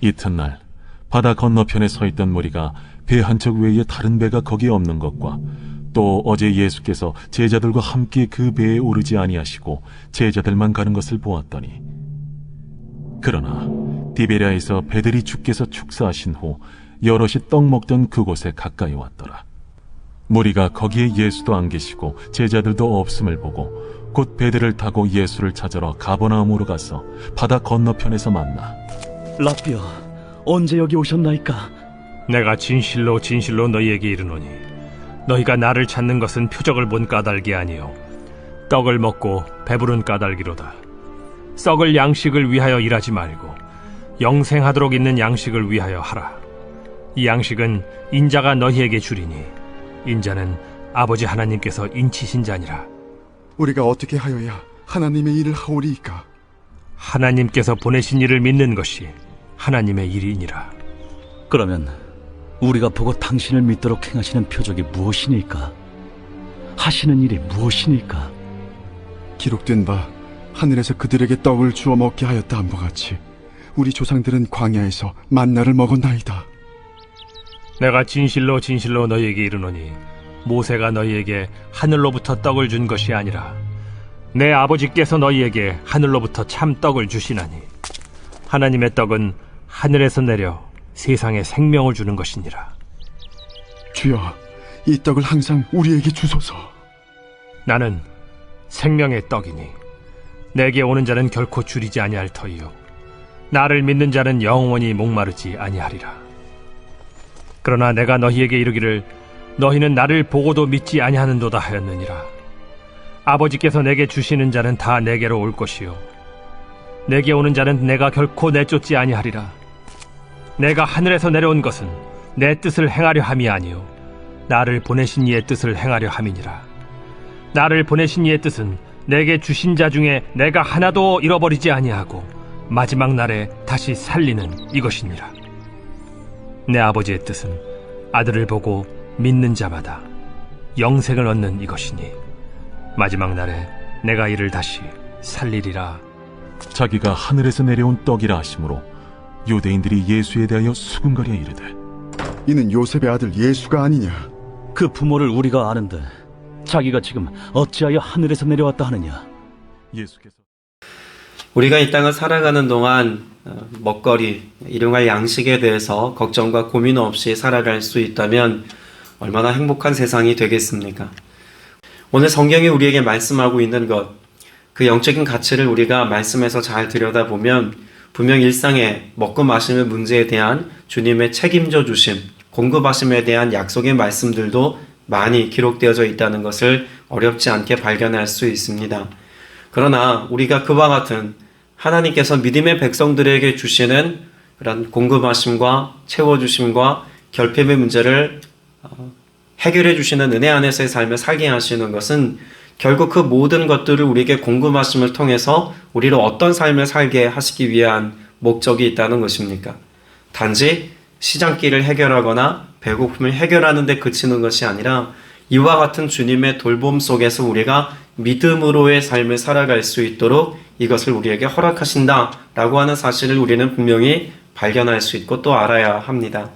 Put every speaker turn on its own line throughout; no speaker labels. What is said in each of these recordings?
이튿날 바다 건너편에 서 있던 무리가 배 한 척 외에 다른 배가 거기에 없는 것과 또 어제 예수께서 제자들과 함께 그 배에 오르지 아니하시고 제자들만 가는 것을 보았더니, 그러나 디베랴에서 배들이 주께서 축사하신 후 여럿이 떡 먹던 그곳에 가까이 왔더라. 무리가 거기에 예수도 안 계시고 제자들도 없음을 보고 곧 배들을 타고 예수를 찾으러 가버나움으로 가서 바다 건너편에서 만나,
라삐어, 언제 여기 오셨나이까?
내가 진실로 진실로 너희에게 이르노니 너희가 나를 찾는 것은 표적을 본 까닭이 아니요 떡을 먹고 배부른 까닭이로다. 썩을 양식을 위하여 일하지 말고 영생하도록 있는 양식을 위하여 하라. 이 양식은 인자가 너희에게 주리니 인자는 아버지 하나님께서 인치신 자니라.
우리가 어떻게 하여야 하나님의 일을 하오리이까?
하나님께서 보내신 이를 믿는 것이 하나님의 일이니라.
그러면 우리가 보고 당신을 믿도록 행하시는 표적이 무엇이니까? 하시는 일이 무엇이니까?
기록된 바 하늘에서 그들에게 떡을 주어 먹게 하였다 함과 같이 우리 조상들은 광야에서 만나를 먹었나이다.
내가 진실로 진실로 너희에게 이르노니 모세가 너희에게 하늘로부터 떡을 준 것이 아니라 내 아버지께서 너희에게 하늘로부터 참 떡을 주시나니 하나님의 떡은 하늘에서 내려 세상에 생명을 주는 것이니라.
주여, 이 떡을 항상 우리에게 주소서.
나는 생명의 떡이니 내게 오는 자는 결코 줄이지 아니할 터이요 나를 믿는 자는 영원히 목마르지 아니하리라. 그러나 내가 너희에게 이르기를 너희는 나를 보고도 믿지 아니하는도다 하였느니라. 아버지께서 내게 주시는 자는 다 내게로 올 것이요 내게 오는 자는 내가 결코 내쫓지 아니하리라. 내가 하늘에서 내려온 것은 내 뜻을 행하려 함이 아니요 나를 보내신 이의 뜻을 행하려 함이니라. 나를 보내신 이의 뜻은 내게 주신 자 중에 내가 하나도 잃어버리지 아니하고 마지막 날에 다시 살리는 이것이니라. 내 아버지의 뜻은 아들을 보고 믿는 자마다 영생을 얻는 이것이니 마지막 날에 내가 이를 다시 살리리라.
자기가 하늘에서 내려온 떡이라 하심으로 유대인들이 예수에 대하여 수군거려 이르되,
이는 요셉의 아들 예수가 아니냐?
그 부모를 우리가 아는데 자기가 지금 어찌하여 하늘에서 내려왔다 하느냐?
예수께서
우리가 이 땅을 살아가는 동안 먹거리, 일용할 양식에 대해서 걱정과 고민 없이 살아갈 수 있다면 얼마나 행복한 세상이 되겠습니까? 오늘 성경이 우리에게 말씀하고 있는 것, 그 영적인 가치를 우리가 말씀에서 잘 들여다보면 분명 일상의 먹고 마시는 문제에 대한 주님의 책임져 주심, 공급하심에 대한 약속의 말씀들도 많이 기록되어져 있다는 것을 어렵지 않게 발견할 수 있습니다. 그러나 우리가 그와 같은 하나님께서 믿음의 백성들에게 주시는 그런 공급하심과 채워주심과 결핍의 문제를 해결해 주시는 은혜 안에서의 삶을 살게 하시는 것은 결국 그 모든 것들을 우리에게 공급하심을 통해서 우리를 어떤 삶을 살게 하시기 위한 목적이 있다는 것입니까? 단지 시장길을 해결하거나 배고픔을 해결하는 데 그치는 것이 아니라 이와 같은 주님의 돌봄 속에서 우리가 믿음으로의 삶을 살아갈 수 있도록 이것을 우리에게 허락하신다라고 하는 사실을 우리는 분명히 발견할 수 있고 또 알아야 합니다.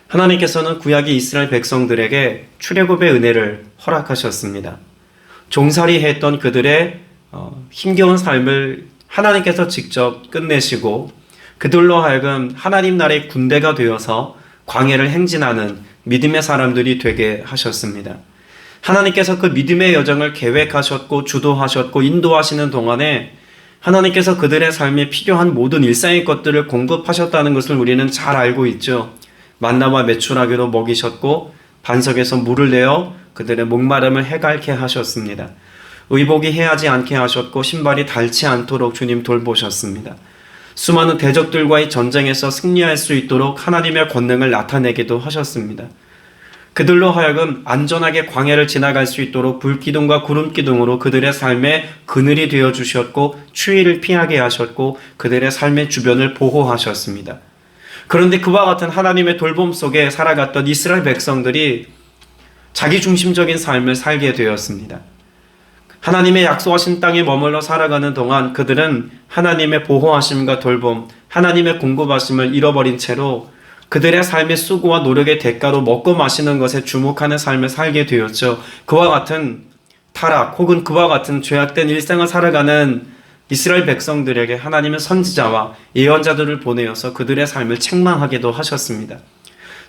하나님께서는 구약의 이스라엘 백성들에게 출애굽의 은혜를 허락하셨습니다. 종살이 했던 그들의 힘겨운 삶을 하나님께서 직접 끝내시고 그들로 하여금 하나님 나라의 군대가 되어서 광야를 행진하는 믿음의 사람들이 되게 하셨습니다. 하나님께서 그 믿음의 여정을 계획하셨고 주도하셨고 인도하시는 동안에 하나님께서 그들의 삶에 필요한 모든 일상의 것들을 공급하셨다는 것을 우리는 잘 알고 있죠. 만나와 메추라기로 먹이셨고 반석에서 물을 내어 그들의 목마름을 해갈케 하셨습니다. 의복이 해하지 않게 하셨고 신발이 닳지 않도록 주님 돌보셨습니다. 수많은 대적들과의 전쟁에서 승리할 수 있도록 하나님의 권능을 나타내기도 하셨습니다. 그들로 하여금 안전하게 광야를 지나갈 수 있도록 불기둥과 구름기둥으로 그들의 삶에 그늘이 되어 주셨고 추위를 피하게 하셨고 그들의 삶의 주변을 보호하셨습니다. 그런데 그와 같은 하나님의 돌봄 속에 살아갔던 이스라엘 백성들이 자기 중심적인 삶을 살게 되었습니다. 하나님의 약속하신 땅에 머물러 살아가는 동안 그들은 하나님의 보호하심과 돌봄, 하나님의 공급하심을 잃어버린 채로 그들의 삶의 수고와 노력의 대가로 먹고 마시는 것에 주목하는 삶을 살게 되었죠. 그와 같은 타락 혹은 그와 같은 죄악된 일생을 살아가는 이스라엘 백성들에게 하나님은 선지자와 예언자들을 보내어서 그들의 삶을 책망하기도 하셨습니다.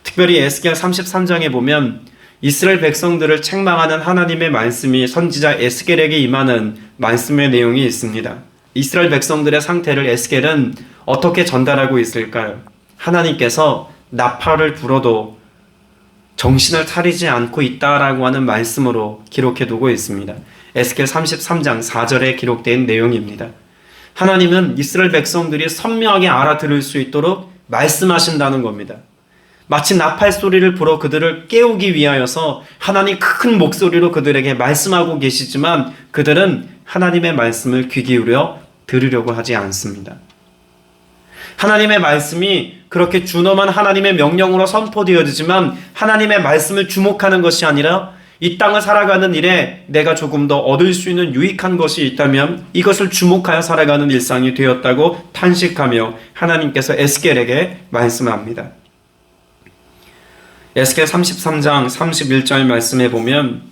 특별히 에스겔 33장에 보면 이스라엘 백성들을 책망하는 하나님의 말씀이 선지자 에스겔에게 임하는 말씀의 내용이 있습니다. 이스라엘 백성들의 상태를 에스겔은 어떻게 전달하고 있을까요? 하나님께서 나팔을 불어도 정신을 차리지 않고 있다라고 하는 말씀으로 기록해 두고 있습니다. 에스겔 33장 4절에 기록된 내용입니다. 하나님은 이스라엘 백성들이 선명하게 알아들을 수 있도록 말씀하신다는 겁니다. 마치 나팔 소리를 불어 그들을 깨우기 위하여서 하나님 큰 목소리로 그들에게 말씀하고 계시지만 그들은 하나님의 말씀을 귀 기울여 들으려고 하지 않습니다. 하나님의 말씀이 그렇게 준엄한 하나님의 명령으로 선포되어지지만 하나님의 말씀을 주목하는 것이 아니라 이 땅을 살아가는 일에 내가 조금 더 얻을 수 있는 유익한 것이 있다면 이것을 주목하여 살아가는 일상이 되었다고 탄식하며 하나님께서 에스겔에게 말씀합니다. 에스겔 33장 31절 말씀에 보면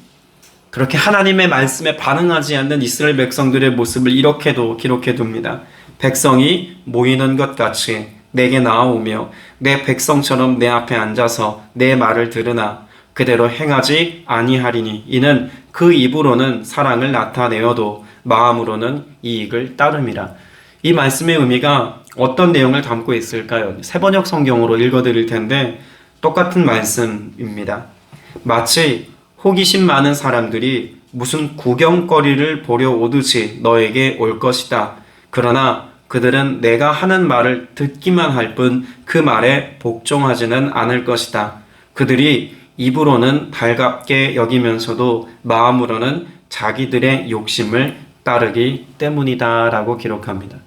그렇게 하나님의 말씀에 반응하지 않는 이스라엘 백성들의 모습을 이렇게도 기록해 둡니다. 백성이 모이는 것 같이 내게 나아오며 내 백성처럼 내 앞에 앉아서 내 말을 들으나 그대로 행하지 아니하리니 이는 그 입으로는 사랑을 나타내어도 마음으로는 이익을 따름이라. 이 말씀의 의미가 어떤 내용을 담고 있을까요? 새번역 성경으로 읽어드릴 텐데 똑같은 말씀입니다. 마치 호기심 많은 사람들이 무슨 구경거리를 보려 오듯이 너에게 올 것이다. 그러나 그들은 내가 하는 말을 듣기만 할 뿐 그 말에 복종하지는 않을 것이다. 그들이 입으로는 달갑게 여기면서도 마음으로는 자기들의 욕심을 따르기 때문이다 라고 기록합니다.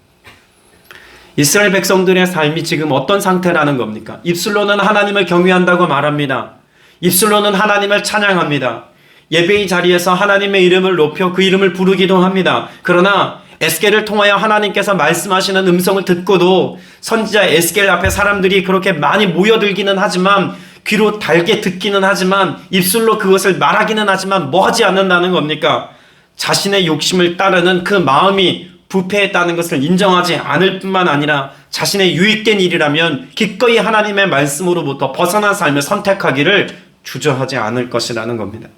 이스라엘 백성들의 삶이 지금 어떤 상태라는 겁니까? 입술로는 하나님을 경외한다고 말합니다. 입술로는 하나님을 찬양합니다. 예배의 자리에서 하나님의 이름을 높여 그 이름을 부르기도 합니다. 그러나 에스겔을 통하여 하나님께서 말씀하시는 음성을 듣고도 선지자 에스겔 앞에 사람들이 그렇게 많이 모여들기는 하지만 귀로 달게 듣기는 하지만 입술로 그것을 말하기는 하지만 뭐 하지 않는다는 겁니까? 자신의 욕심을 따르는 그 마음이 부패했다는 것을 인정하지 않을 뿐만 아니라 자신의 유익된 일이라면 기꺼이 하나님의 말씀으로부터 벗어난 삶을 선택하기를 주저하지 않을 것이라는 겁니다.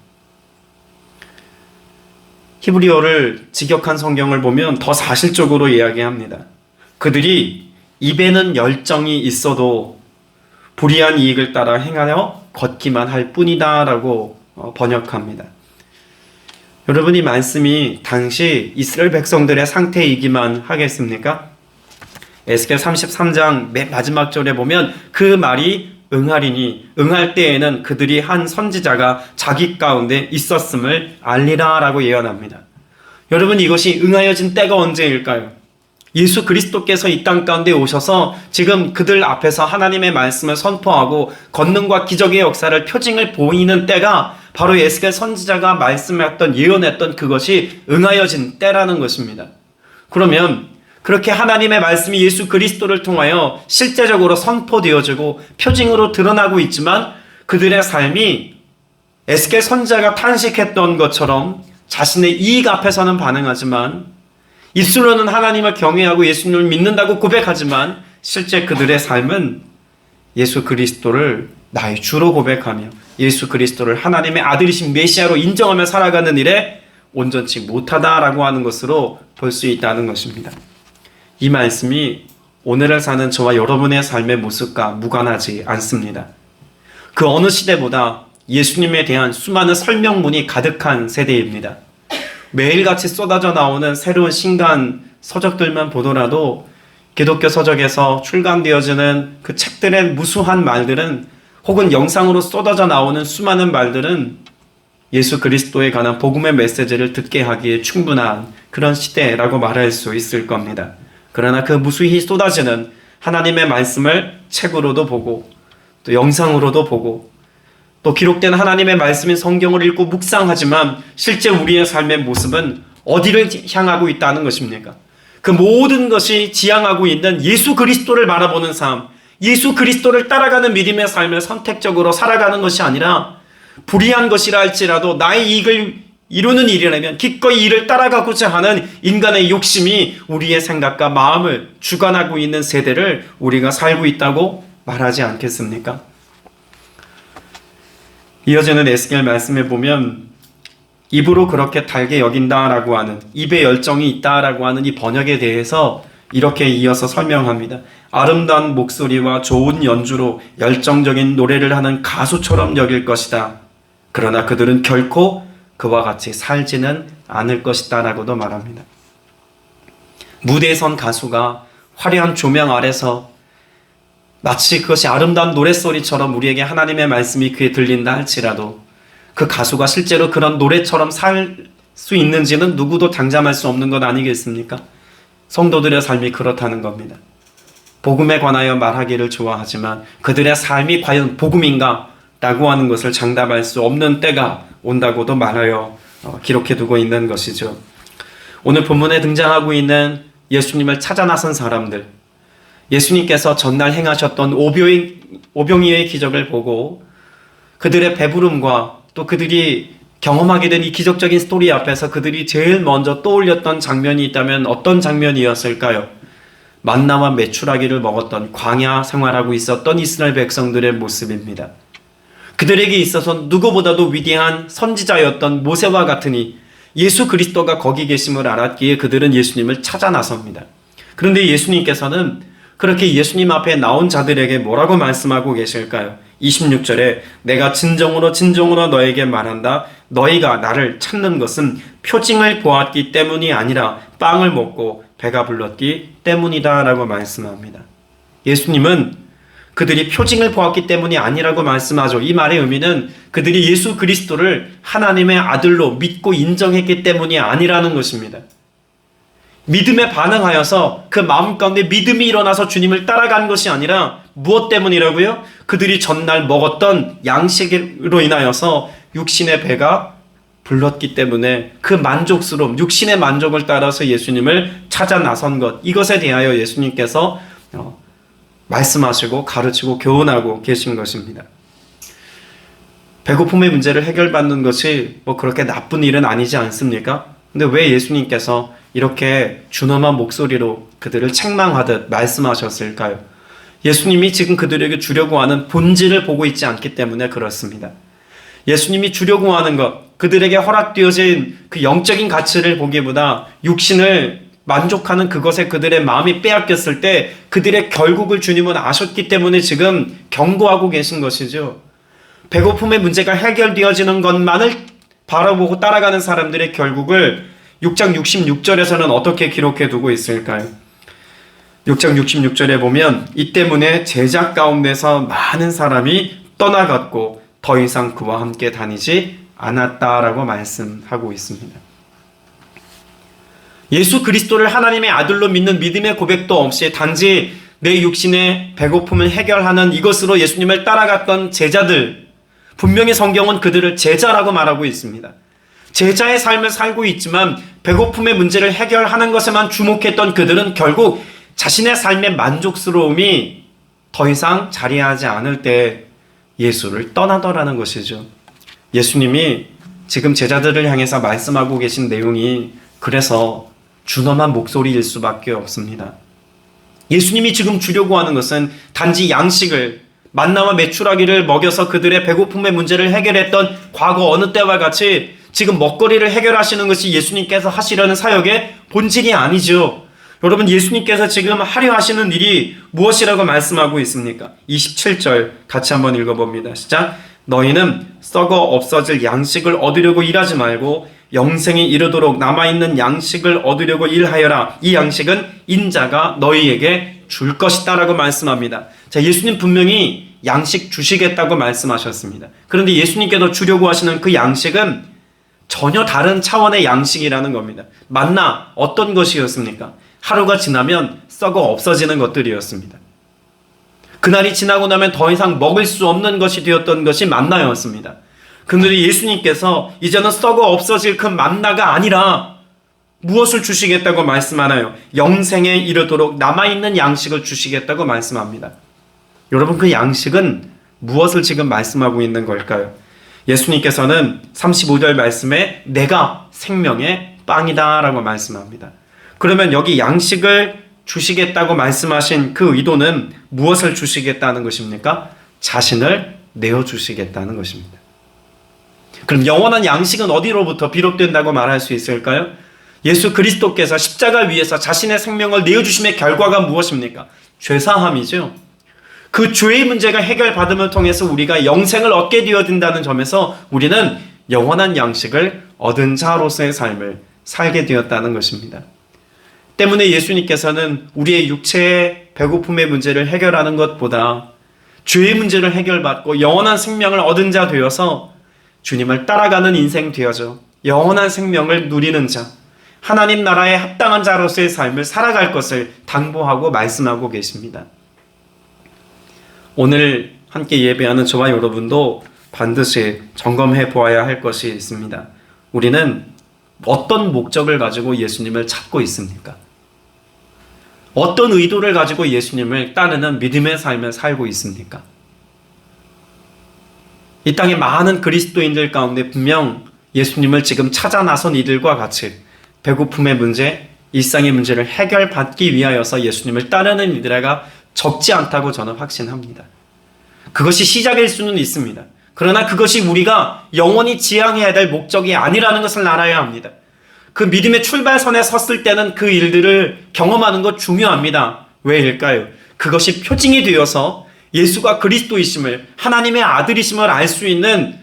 히브리어를 직역한 성경을 보면 더 사실적으로 이야기합니다. 그들이 입에는 열정이 있어도 불의한 이익을 따라 행하여 걷기만 할 뿐이다 라고 번역합니다. 여러분, 이 말씀이 당시 이스라엘 백성들의 상태이기만 하겠습니까? 에스겔 33장 맨 마지막 절에 보면 그 말이 응하리니 응할 때에는 그들이 한 선지자가 자기 가운데 있었음을 알리라 라고 예언합니다. 여러분, 이것이 응하여진 때가 언제일까요? 예수 그리스도께서 이 땅 가운데 오셔서 지금 그들 앞에서 하나님의 말씀을 선포하고 권능과 기적의 역사를 표징을 보이는 때가 바로 에스겔 선지자가 말씀했던 예언했던 그것이 응하여진 때라는 것입니다. 그러면 그렇게 하나님의 말씀이 예수 그리스도를 통하여 실제적으로 선포되어지고 표징으로 드러나고 있지만 그들의 삶이 에스겔 선지자가 탄식했던 것처럼 자신의 이익 앞에서는 반응하지만 입술로는 하나님을 경외하고 예수님을 믿는다고 고백하지만 실제 그들의 삶은 예수 그리스도를 나의 주로 고백하며 예수 그리스도를 하나님의 아들이신 메시아로 인정하며 살아가는 일에 온전치 못하다라고 하는 것으로 볼 수 있다는 것입니다. 이 말씀이 오늘을 사는 저와 여러분의 삶의 모습과 무관하지 않습니다. 그 어느 시대보다 예수님에 대한 수많은 설명문이 가득한 세대입니다. 매일같이 쏟아져 나오는 새로운 신간 서적들만 보더라도 기독교 서적에서 출간되어지는 그 책들의 무수한 말들은 혹은 영상으로 쏟아져 나오는 수많은 말들은 예수 그리스도에 관한 복음의 메시지를 듣게 하기에 충분한 그런 시대라고 말할 수 있을 겁니다. 그러나 그 무수히 쏟아지는 하나님의 말씀을 책으로도 보고 또 영상으로도 보고 또 기록된 하나님의 말씀인 성경을 읽고 묵상하지만 실제 우리의 삶의 모습은 어디를 향하고 있다는 것입니까? 그 모든 것이 지향하고 있는 예수 그리스도를 바라보는 삶, 예수 그리스도를 따라가는 믿음의 삶을 선택적으로 살아가는 것이 아니라 불의한 것이라 할지라도 나의 이익을 이루는 일이라면 기꺼이 이를 따라가고자 하는 인간의 욕심이 우리의 생각과 마음을 주관하고 있는 세대를 우리가 살고 있다고 말하지 않겠습니까? 이어지는 에스겔 말씀에 보면 입으로 그렇게 달게 여긴다라고 하는, 입에 열정이 있다라고 하는 이 번역에 대해서 이렇게 이어서 설명합니다. 아름다운 목소리와 좋은 연주로 열정적인 노래를 하는 가수처럼 여길 것이다. 그러나 그들은 결코 그와 같이 살지는 않을 것이다 라고도 말합니다. 무대에 선 가수가 화려한 조명 아래서 마치 그것이 아름다운 노랫소리처럼 우리에게 하나님의 말씀이 귀에 들린다 할지라도 그 가수가 실제로 그런 노래처럼 살 수 있는지는 누구도 장담할 수 없는 것 아니겠습니까? 성도들의 삶이 그렇다는 겁니다. 복음에 관하여 말하기를 좋아하지만 그들의 삶이 과연 복음인가? 라고 하는 것을 장담할 수 없는 때가 온다고도 말하여 기록해두고 있는 것이죠. 오늘 본문에 등장하고 있는 예수님을 찾아 나선 사람들, 예수님께서 전날 행하셨던 오병이어의 기적을 보고 그들의 배부름과 또 그들이 경험하게 된 이 기적적인 스토리 앞에서 그들이 제일 먼저 떠올렸던 장면이 있다면 어떤 장면이었을까요? 만나와 메추라기를 먹었던 광야 생활하고 있었던 이스라엘 백성들의 모습입니다. 그들에게 있어서 누구보다도 위대한 선지자였던 모세와 같으니 예수 그리스도가 거기 계심을 알았기에 그들은 예수님을 찾아 나섭니다. 그런데 예수님께서는 그렇게 예수님 앞에 나온 자들에게 뭐라고 말씀하고 계실까요? 26절에 내가 진정으로 진정으로 너에게 말한다. 너희가 나를 찾는 것은 표징을 보았기 때문이 아니라 빵을 먹고 배가 불렀기 때문이다 라고 말씀합니다. 예수님은 그들이 표징을 보았기 때문이 아니라고 말씀하죠. 이 말의 의미는 그들이 예수 그리스도를 하나님의 아들로 믿고 인정했기 때문이 아니라는 것입니다. 믿음에 반응하여서 그 마음 가운데 믿음이 일어나서 주님을 따라간 것이 아니라 무엇 때문이라고요? 그들이 전날 먹었던 양식으로 인하여서 육신의 배가 불렀기 때문에 그 만족스러움, 육신의 만족을 따라서 예수님을 찾아 나선 것, 이것에 대하여 예수님께서 말씀하시고 가르치고 교훈하고 계신 것입니다. 배고픔의 문제를 해결받는 것이 뭐 그렇게 나쁜 일은 아니지 않습니까? 근데 왜 예수님께서 이렇게 준엄한 목소리로 그들을 책망하듯 말씀하셨을까요? 예수님이 지금 그들에게 주려고 하는 본질을 보고 있지 않기 때문에 그렇습니다. 예수님이 주려고 하는 것, 그들에게 허락되어진 그 영적인 가치를 보기보다 육신을 만족하는 그것에 그들의 마음이 빼앗겼을 때 그들의 결국을 주님은 아셨기 때문에 지금 경고하고 계신 것이죠. 배고픔의 문제가 해결되어지는 것만을 바라보고 따라가는 사람들의 결국을 6장 66절에서는 어떻게 기록해 두고 있을까요? 6장 66절에 보면 이 때문에 제자 가운데서 많은 사람이 떠나갔고 더 이상 그와 함께 다니지 않았다라고 말씀하고 있습니다. 예수 그리스도를 하나님의 아들로 믿는 믿음의 고백도 없이 단지 내 육신의 배고픔을 해결하는 이것으로 예수님을 따라갔던 제자들, 분명히 성경은 그들을 제자라고 말하고 있습니다. 제자의 삶을 살고 있지만 배고픔의 문제를 해결하는 것에만 주목했던 그들은 결국 자신의 삶의 만족스러움이 더 이상 자리하지 않을 때 예수를 떠나더라는 것이죠. 예수님이 지금 제자들을 향해서 말씀하고 계신 내용이 그래서 준엄한 목소리일 수밖에 없습니다. 예수님이 지금 주려고 하는 것은 단지 양식을, 만나와 메추라기를 먹여서 그들의 배고픔의 문제를 해결했던 과거 어느 때와 같이 지금 먹거리를 해결하시는 것이 예수님께서 하시려는 사역의 본질이 아니죠. 여러분, 예수님께서 지금 하려 하시는 일이 무엇이라고 말씀하고 있습니까? 27절 같이 한번 읽어봅니다. 시작. 너희는 썩어 없어질 양식을 얻으려고 일하지 말고 영생이 이르도록 남아있는 양식을 얻으려고 일하여라. 이 양식은 인자가 너희에게 줄 것이다 라고 말씀합니다. 자, 예수님 분명히 양식 주시겠다고 말씀하셨습니다. 그런데 예수님께서 주려고 하시는 그 양식은 전혀 다른 차원의 양식이라는 겁니다. 만나 어떤 것이었습니까? 하루가 지나면 썩어 없어지는 것들이었습니다. 그날이 지나고 나면 더 이상 먹을 수 없는 것이 되었던 것이 만나였습니다. 그런데 예수님께서 이제는 썩어 없어질 그 만나가 아니라 무엇을 주시겠다고 말씀하나요? 영생에 이르도록 남아있는 양식을 주시겠다고 말씀합니다. 여러분, 그 양식은 무엇을 지금 말씀하고 있는 걸까요? 예수님께서는 35절 말씀에 내가 생명의 빵이다 라고 말씀합니다. 그러면 여기 양식을 주시겠다고 말씀하신 그 의도는 무엇을 주시겠다는 것입니까? 자신을 내어주시겠다는 것입니다. 그럼 영원한 양식은 어디로부터 비롯된다고 말할 수 있을까요? 예수 그리스도께서 십자가 위에서 자신의 생명을 내어주심의 결과가 무엇입니까? 죄사함이죠. 그 죄의 문제가 해결받음을 통해서 우리가 영생을 얻게 되어진다는 점에서 우리는 영원한 양식을 얻은 자로서의 삶을 살게 되었다는 것입니다. 때문에 예수님께서는 우리의 육체의 배고픔의 문제를 해결하는 것보다 죄의 문제를 해결받고 영원한 생명을 얻은 자 되어서 주님을 따라가는 인생 되어져 영원한 생명을 누리는 자, 하나님 나라에 합당한 자로서의 삶을 살아갈 것을 당부하고 말씀하고 계십니다. 오늘 함께 예배하는 저와 여러분도 반드시 점검해 보아야 할 것이 있습니다. 우리는 어떤 목적을 가지고 예수님을 찾고 있습니까? 어떤 의도를 가지고 예수님을 따르는 믿음의 삶을 살고 있습니까? 이 땅의 많은 그리스도인들 가운데 분명 예수님을 지금 찾아 나선 이들과 같이 배고픔의 문제, 일상의 문제를 해결받기 위하여서 예수님을 따르는 이들에게 적지 않다고 저는 확신합니다. 그것이 시작일 수는 있습니다. 그러나 그것이 우리가 영원히 지향해야 될 목적이 아니라는 것을 알아야 합니다. 그 믿음의 출발선에 섰을 때는 그 일들을 경험하는 것 중요합니다. 왜일까요? 그것이 표징이 되어서 예수가 그리스도이심을, 하나님의 아들이심을 알 수 있는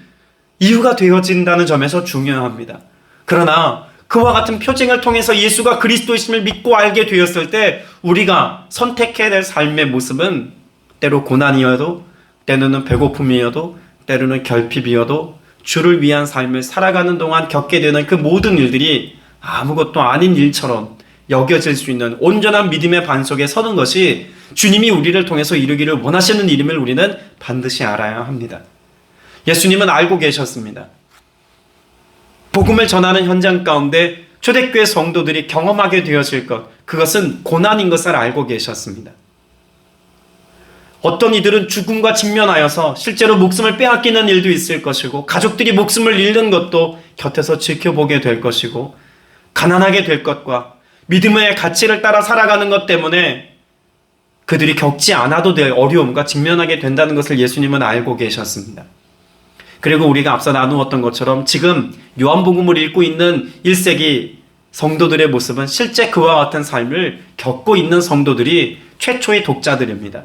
이유가 되어진다는 점에서 중요합니다. 그러나 그와 같은 표징을 통해서 예수가 그리스도이심을 믿고 알게 되었을 때 우리가 선택해야 될 삶의 모습은 때로 고난이어도, 때로는 배고픔이어도, 때로는 결핍이어도 주를 위한 삶을 살아가는 동안 겪게 되는 그 모든 일들이 아무것도 아닌 일처럼 여겨질 수 있는 온전한 믿음의 반석에 서는 것이 주님이 우리를 통해서 이루기를 원하시는 일임을 우리는 반드시 알아야 합니다. 예수님은 알고 계셨습니다. 복음을 전하는 현장 가운데 초대교회 성도들이 경험하게 되어질 것, 그것은 고난인 것을 알고 계셨습니다. 어떤 이들은 죽음과 직면하여서 실제로 목숨을 빼앗기는 일도 있을 것이고, 가족들이 목숨을 잃는 것도 곁에서 지켜보게 될 것이고, 가난하게 될 것과 믿음의 가치를 따라 살아가는 것 때문에 그들이 겪지 않아도 될 어려움과 직면하게 된다는 것을 예수님은 알고 계셨습니다. 그리고 우리가 앞서 나누었던 것처럼 지금 요한복음을 읽고 있는 1세기 성도들의 모습은 실제 그와 같은 삶을 겪고 있는 성도들이 최초의 독자들입니다.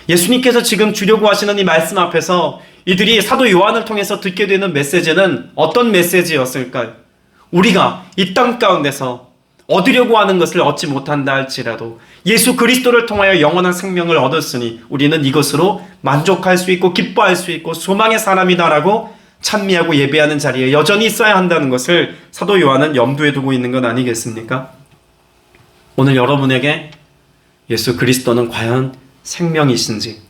예수님께서 지금 주려고 하시는 이 말씀 앞에서 이들이 사도 요한을 통해서 듣게 되는 메시지는 어떤 메시지였을까요? 우리가 이 땅 가운데서 얻으려고 하는 것을 얻지 못한다 할지라도 예수 그리스도를 통하여 영원한 생명을 얻었으니 우리는 이것으로 만족할 수 있고 기뻐할 수 있고 소망의 사람이다라고 찬미하고 예배하는 자리에 여전히 있어야 한다는 것을 사도 요한은 염두에 두고 있는 건 아니겠습니까? 오늘 여러분에게 예수 그리스도는 과연 생명이신지,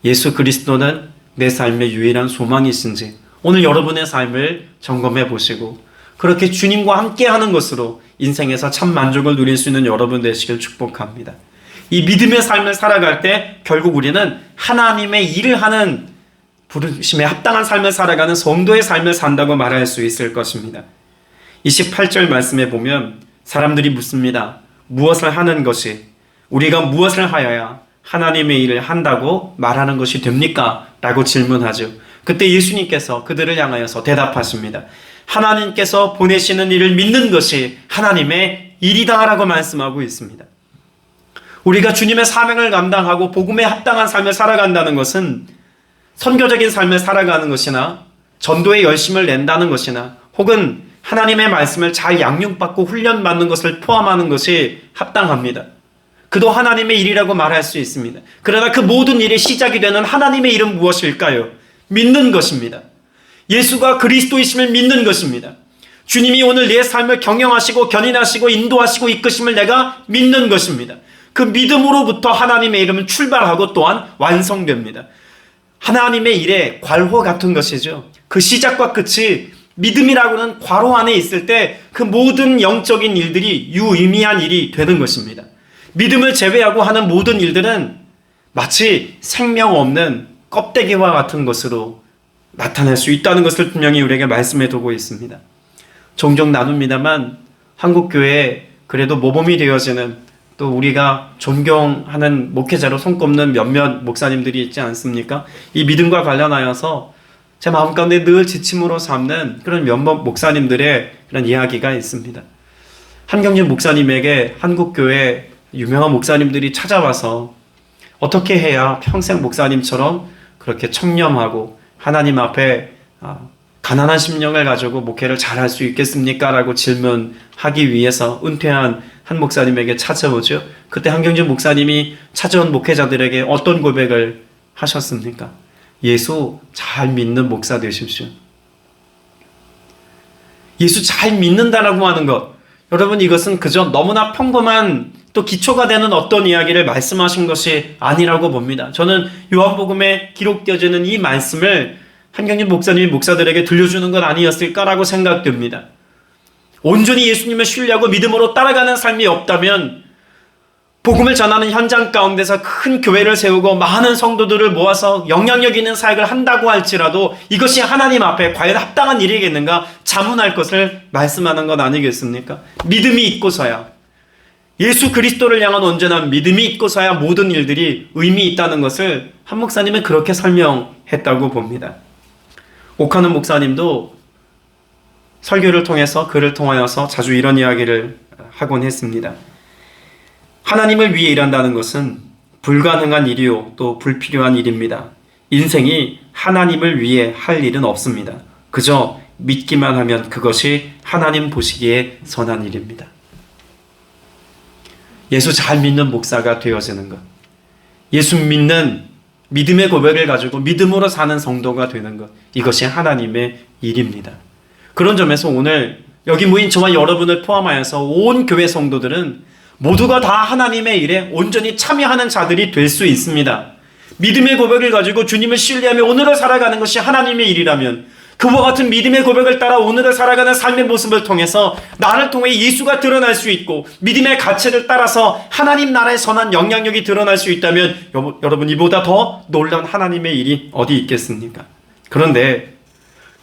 예수 그리스도는 내 삶의 유일한 소망이신지 오늘 여러분의 삶을 점검해 보시고 그렇게 주님과 함께하는 것으로 인생에서 참 만족을 누릴 수 있는 여러분 되시길 축복합니다. 이 믿음의 삶을 살아갈 때 결국 우리는 하나님의 일을 하는 부르심에 합당한 삶을 살아가는 성도의 삶을 산다고 말할 수 있을 것입니다. 28절 말씀에 보면 사람들이 묻습니다. 무엇을 하는 것이, 우리가 무엇을 하여야 하나님의 일을 한다고 말하는 것이 됩니까? 라고 질문하죠. 그때 예수님께서 그들을 향하여서 대답하십니다. 하나님께서 보내시는 일을 믿는 것이 하나님의 일이다 라고 말씀하고 있습니다. 우리가 주님의 사명을 감당하고 복음에 합당한 삶을 살아간다는 것은 선교적인 삶을 살아가는 것이나 전도에 열심을 낸다는 것이나 혹은 하나님의 말씀을 잘 양육받고 훈련받는 것을 포함하는 것이 합당합니다. 그도 하나님의 일이라고 말할 수 있습니다. 그러나 그 모든 일의 시작이 되는 하나님의 일은 무엇일까요? 믿는 것입니다. 예수가 그리스도이심을 믿는 것입니다. 주님이 오늘 내 삶을 경영하시고 견인하시고 인도하시고 이끄심을 내가 믿는 것입니다. 그 믿음으로부터 하나님의 이름은 출발하고 또한 완성됩니다. 하나님의 일의 괄호 같은 것이죠. 그 시작과 끝이 믿음이라고는 괄호 안에 있을 때 그 모든 영적인 일들이 유의미한 일이 되는 것입니다. 믿음을 제외하고 하는 모든 일들은 마치 생명 없는 껍데기와 같은 것으로 나타날 수 있다는 것을 분명히 우리에게 말씀해 두고 있습니다. 종종 나눕니다만 한국교회에 그래도 모범이 되어지는, 또 우리가 존경하는 목회자로 손꼽는 몇몇 목사님들이 있지 않습니까? 이 믿음과 관련하여서 제 마음 가운데 늘 지침으로 삼는 그런 몇몇 목사님들의 그런 이야기가 있습니다. 한경진 목사님에게 한국교회 유명한 목사님들이 찾아와서 어떻게 해야 평생 목사님처럼 그렇게 청렴하고 하나님 앞에 가난한 심령을 가지고 목회를 잘할 수 있겠습니까? 라고 질문하기 위해서 은퇴한 한 목사님에게 찾아오죠. 그때 한경진 목사님이 찾아온 목회자들에게 어떤 고백을 하셨습니까? 예수 잘 믿는 목사 되십시오. 예수 잘 믿는다라고 하는 것, 여러분, 이것은 그저 너무나 평범한 또 기초가 되는 어떤 이야기를 말씀하신 것이 아니라고 봅니다. 저는 요한복음에 기록되어지는 이 말씀을 한경진 목사님이 목사들에게 들려주는 건 아니었을까라고 생각됩니다. 온전히 예수님을 신뢰하고 믿음으로 따라가는 삶이 없다면 복음을 전하는 현장 가운데서 큰 교회를 세우고 많은 성도들을 모아서 영향력 있는 사역을 한다고 할지라도 이것이 하나님 앞에 과연 합당한 일이겠는가 자문할 것을 말씀하는 것 아니겠습니까? 믿음이 있고서야, 예수 그리스도를 향한 온전한 믿음이 있고서야 모든 일들이 의미 있다는 것을 한 목사님은 그렇게 설명했다고 봅니다. 옥하는 목사님도 설교를 통해서, 글을 통하여서 자주 이런 이야기를 하곤 했습니다. 하나님을 위해 일한다는 것은 불가능한 일이요 또 불필요한 일입니다. 인생이 하나님을 위해 할 일은 없습니다. 그저 믿기만 하면 그것이 하나님 보시기에 선한 일입니다. 예수 잘 믿는 목사가 되어지는 것, 예수 믿는 믿음의 고백을 가지고 믿음으로 사는 성도가 되는 것, 이것이 하나님의 일입니다. 그런 점에서 오늘 여기 모인 저와 여러분을 포함하여서 온 교회 성도들은 모두가 다 하나님의 일에 온전히 참여하는 자들이 될 수 있습니다. 믿음의 고백을 가지고 주님을 신뢰하며 오늘을 살아가는 것이 하나님의 일이라면, 그와 같은 믿음의 고백을 따라 오늘을 살아가는 삶의 모습을 통해서 나를 통해 예수가 드러날 수 있고 믿음의 가치를 따라서 하나님 나라의 선한 영향력이 드러날 수 있다면 여러분, 이보다 더 놀라운 하나님의 일이 어디 있겠습니까? 그런데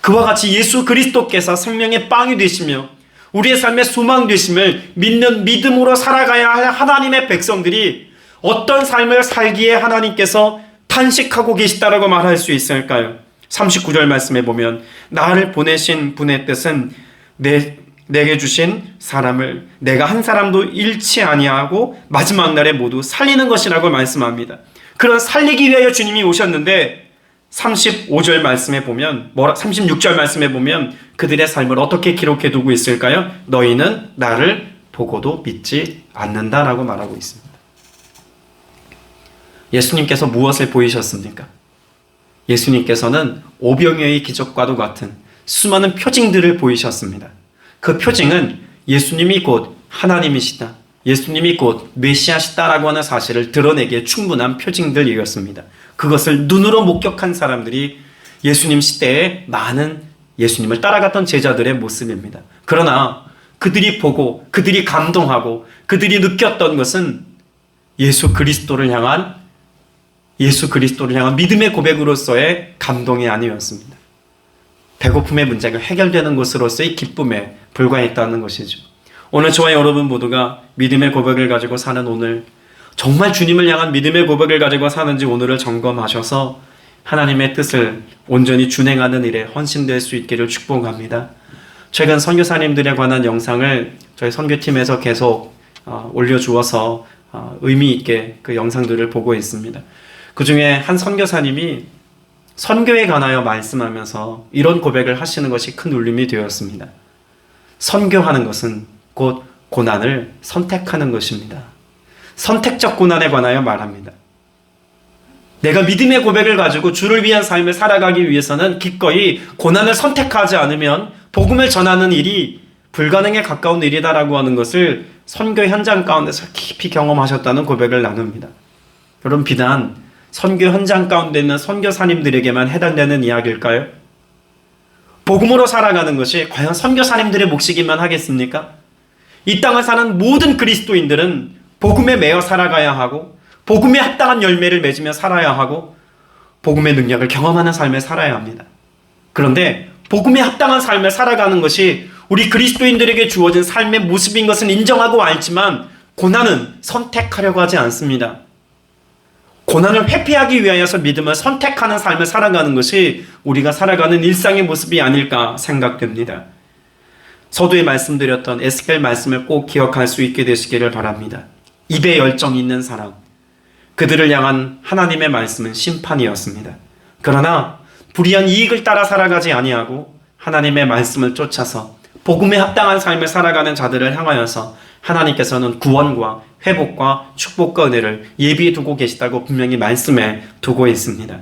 그와 같이 예수 그리스도께서 생명의 빵이 되시며 우리의 삶의 소망 되심을 믿는 믿음으로 살아가야 할 하나님의 백성들이 어떤 삶을 살기에 하나님께서 탄식하고 계시다라고 말할 수 있을까요? 39절 말씀에 보면 나를 보내신 분의 뜻은 내게 주신 사람을 내가 한 사람도 잃지 아니하고 마지막 날에 모두 살리는 것이라고 말씀합니다. 그런 살리기 위하여 주님이 오셨는데 35절 말씀에 보면 36절 말씀에 보면 그들의 삶을 어떻게 기록해 두고 있을까요? 너희는 나를 보고도 믿지 않는다라고 말하고 있습니다. 예수님께서 무엇을 보이셨습니까? 예수님께서는 오병이어의 기적과도 같은 수많은 표징들을 보이셨습니다. 그 표징은 예수님이 곧 하나님이시다, 예수님이 곧 메시아시다라고 하는 사실을 드러내기에 충분한 표징들이었습니다. 그것을 눈으로 목격한 사람들이 예수님 시대에 많은 예수님을 따라갔던 제자들의 모습입니다. 그러나 그들이 보고 그들이 감동하고 그들이 느꼈던 것은 예수 그리스도를 향한 믿음의 고백으로서의 감동이 아니었습니다. 배고픔의 문제가 해결되는 것으로서의 기쁨에 불과했다는 것이죠. 오늘 저와 여러분 모두가 믿음의 고백을 가지고 사는 오늘, 정말 주님을 향한 믿음의 고백을 가지고 사는지 오늘을 점검하셔서 하나님의 뜻을 온전히 준행하는 일에 헌신될 수 있기를 축복합니다. 최근 선교사님들에 관한 영상을 저희 선교팀에서 계속 올려주어서 의미 있게 그 영상들을 보고 있습니다. 그 중에 한 선교사님이 선교에 관하여 말씀하면서 이런 고백을 하시는 것이 큰 울림이 되었습니다. 선교하는 것은 곧 고난을 선택하는 것입니다. 선택적 고난에 관하여 말합니다. 내가 믿음의 고백을 가지고 주를 위한 삶을 살아가기 위해서는 기꺼이 고난을 선택하지 않으면 복음을 전하는 일이 불가능에 가까운 일이다라고 하는 것을 선교 현장 가운데서 깊이 경험하셨다는 고백을 나눕니다. 여러분, 비단 선교 현장 가운데 있는 선교사님들에게만 해당되는 이야기일까요? 복음으로 살아가는 것이 과연 선교사님들의 몫이기만 하겠습니까? 이 땅을 사는 모든 그리스도인들은 복음에 매여 살아가야 하고 복음에 합당한 열매를 맺으며 살아야 하고 복음의 능력을 경험하는 삶을 살아야 합니다. 그런데 복음에 합당한 삶을 살아가는 것이 우리 그리스도인들에게 주어진 삶의 모습인 것은 인정하고 알지만 고난은 선택하려고 하지 않습니다. 고난을 회피하기 위하여서 믿음을 선택하는 삶을 살아가는 것이 우리가 살아가는 일상의 모습이 아닐까 생각됩니다. 서두에 말씀드렸던 에스겔 말씀을 꼭 기억할 수 있게 되시기를 바랍니다. 입에 열정이 있는 사람, 그들을 향한 하나님의 말씀은 심판이었습니다. 그러나 불의한 이익을 따라 살아가지 아니하고 하나님의 말씀을 쫓아서 복음에 합당한 삶을 살아가는 자들을 향하여서 하나님께서는 구원과 회복과 축복과 은혜를 예비해 두고 계시다고 분명히 말씀해 두고 있습니다.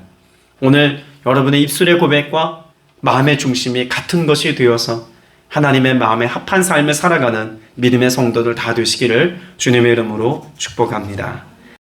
오늘 여러분의 입술의 고백과 마음의 중심이 같은 것이 되어서 하나님의 마음에 합한 삶을 살아가는 믿음의 성도들 다 되시기를 주님의 이름으로 축복합니다.